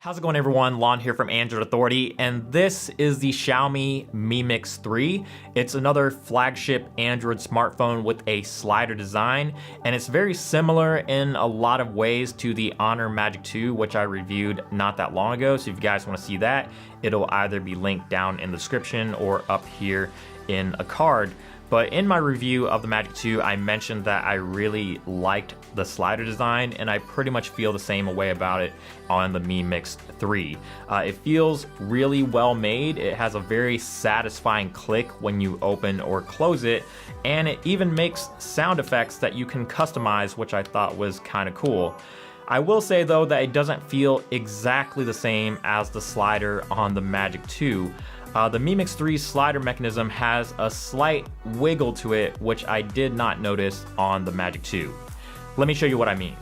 How's it going, everyone? Lon here from Android Authority, and this is the Xiaomi Mi Mix 3. It's another flagship Android smartphone with a slider design, and it's very similar in a lot of ways to the Honor Magic 2, which I reviewed not that long ago. So if you guys want to see that, it'll either be linked down in the description or up here in a card. But in my review of the Magic 2, I mentioned that I really liked the slider design, and I pretty much feel the same way about it on the Mi Mix 3. It feels really well made. It has a very satisfying click when you open or close it, and it even makes sound effects that you can customize, which I thought was kind of cool. I will say though that it doesn't feel exactly the same as the slider on the Magic 2. The Mi Mix 3's slider mechanism has a slight wiggle to it, which I did not notice on the Magic 2. Let me show you what I mean.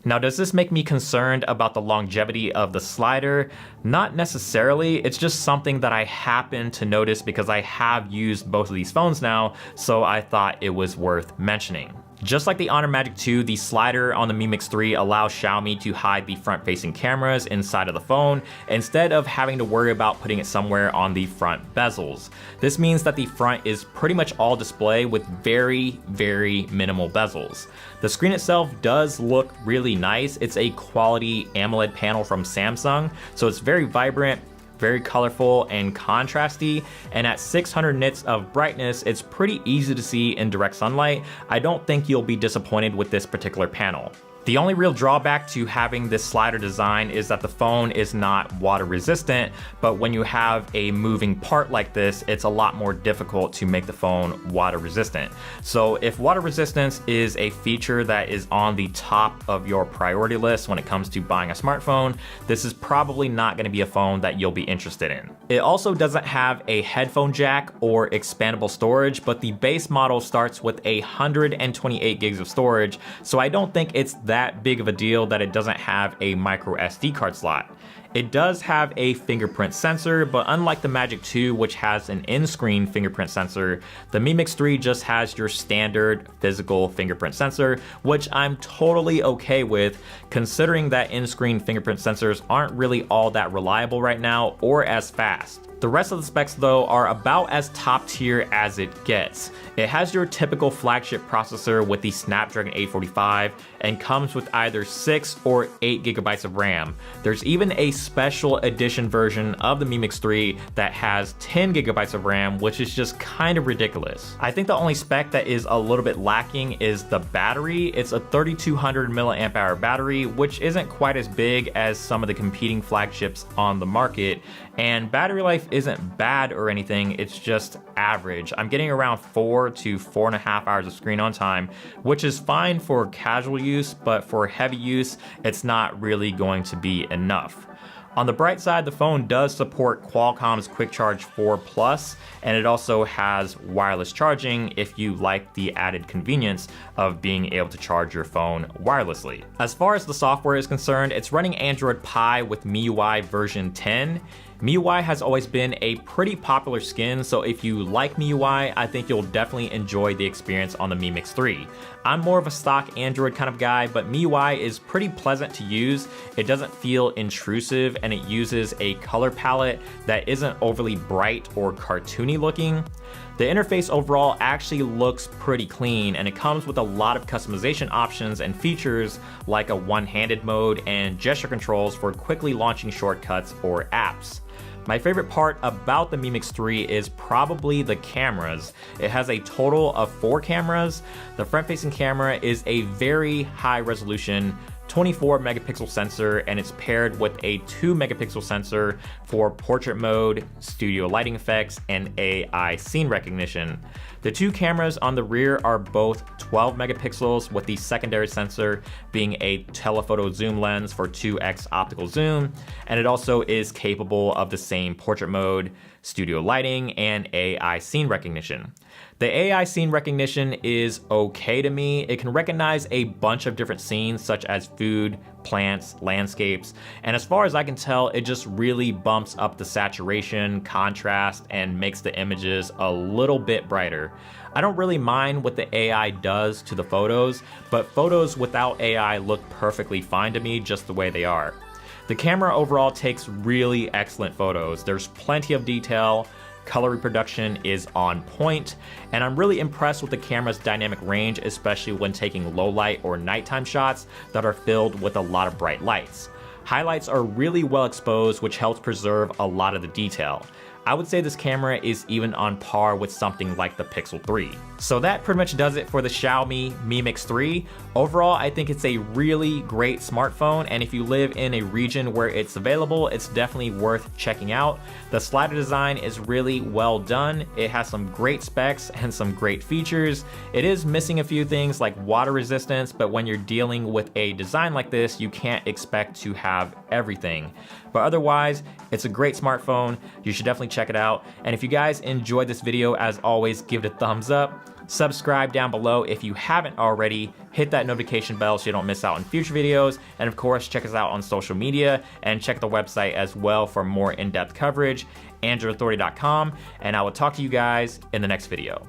Now, does this make me concerned about the longevity of the slider? Not necessarily. It's just something that I happen to notice because I have used both of these phones now, so I thought it was worth mentioning. Just like the Honor Magic 2, the slider on the Mi Mix 3 allows Xiaomi to hide the front-facing cameras inside of the phone instead of having to worry about putting it somewhere on the front bezels. This means that the front is pretty much all display with very, very minimal bezels. The screen itself does look really nice. It's a quality AMOLED panel from Samsung, so it's very vibrant, very colorful and contrasty, and at 600 nits of brightness, it's pretty easy to see in direct sunlight. I don't think you'll be disappointed with this particular panel. The only real drawback to having this slider design is that the phone is not water resistant, but when you have a moving part like this, it's a lot more difficult to make the phone water resistant. So if water resistance is a feature that is on the top of your priority list when it comes to buying a smartphone, this is probably not going to be a phone that you'll be interested in. It also doesn't have a headphone jack or expandable storage, but the base model starts with 128 gigs of storage, so I don't think it's that big of a deal that it doesn't have a micro SD card slot. It does have a fingerprint sensor, but unlike the Magic 2, which has an in-screen fingerprint sensor, the Mi Mix 3 just has your standard physical fingerprint sensor, which I'm totally okay with, considering that in-screen fingerprint sensors aren't really all that reliable right now or as fast. The rest of the specs though are about as top tier as it gets. It has your typical flagship processor with the Snapdragon 845 and comes with either 6 or 8 gigabytes of RAM. There's even a special edition version of the Mi Mix 3 that has 10 gigabytes of RAM, which is just kind of ridiculous. I think the only spec that is a little bit lacking is the battery. It's a 3200 milliamp hour battery, which isn't quite as big as some of the competing flagships on the market, and battery life isn't bad or anything, it's just average. I'm getting around 4 to 4.5 hours of screen on time, which is fine for casual use, but for heavy use, it's not really going to be enough. On the bright side, the phone does support Qualcomm's Quick Charge 4 Plus, and it also has wireless charging if you like the added convenience of being able to charge your phone wirelessly. As far as the software is concerned, it's running Android Pie with MIUI version 10. MIUI has always been a pretty popular skin, so if you like MIUI, I think you'll definitely enjoy the experience on the Mi Mix 3. I'm more of a stock Android kind of guy, but MIUI is pretty pleasant to use. It doesn't feel intrusive, and it uses a color palette that isn't overly bright or cartoony looking. The interface overall actually looks pretty clean, and it comes with a lot of customization options and features like a one-handed mode and gesture controls for quickly launching shortcuts or apps. My favorite part about the Mi Mix 3 is probably the cameras. It has a total of 4 cameras. The front-facing camera is a very high resolution 24 megapixel sensor, and it's paired with a 2 megapixel sensor for portrait mode, studio lighting effects, and AI scene recognition. The 2 cameras on the rear are both 12 megapixels, with the secondary sensor being a telephoto zoom lens for 2x optical zoom, and it also is capable of the same portrait mode, studio lighting, and AI scene recognition. The AI scene recognition is okay to me. It can recognize a bunch of different scenes such as food, plants, landscapes, and as far as I can tell, it just really bumps up the saturation, contrast, and makes the images a little bit brighter. I don't really mind what the AI does to the photos, but photos without AI look perfectly fine to me just the way they are. The camera overall takes really excellent photos. There's plenty of detail, color reproduction is on point, and I'm really impressed with the camera's dynamic range, especially when taking low light or nighttime shots that are filled with a lot of bright lights. Highlights are really well exposed, which helps preserve a lot of the detail. I would say this camera is even on par with something like the Pixel 3. So that pretty much does it for the Xiaomi Mi Mix 3. Overall, I think it's a really great smartphone, and if you live in a region where it's available, it's definitely worth checking out. The slider design is really well done. It has some great specs and some great features. It is missing a few things like water resistance, but when you're dealing with a design like this, you can't expect to have everything. But otherwise, it's a great smartphone. You should definitely check it out. And if you guys enjoyed this video, as always, give it a thumbs up. Subscribe down below if you haven't already. Hit that notification bell so you don't miss out on future videos. And of course, check us out on social media and check the website as well for more in-depth coverage, androidauthority.com. And I will talk to you guys in the next video.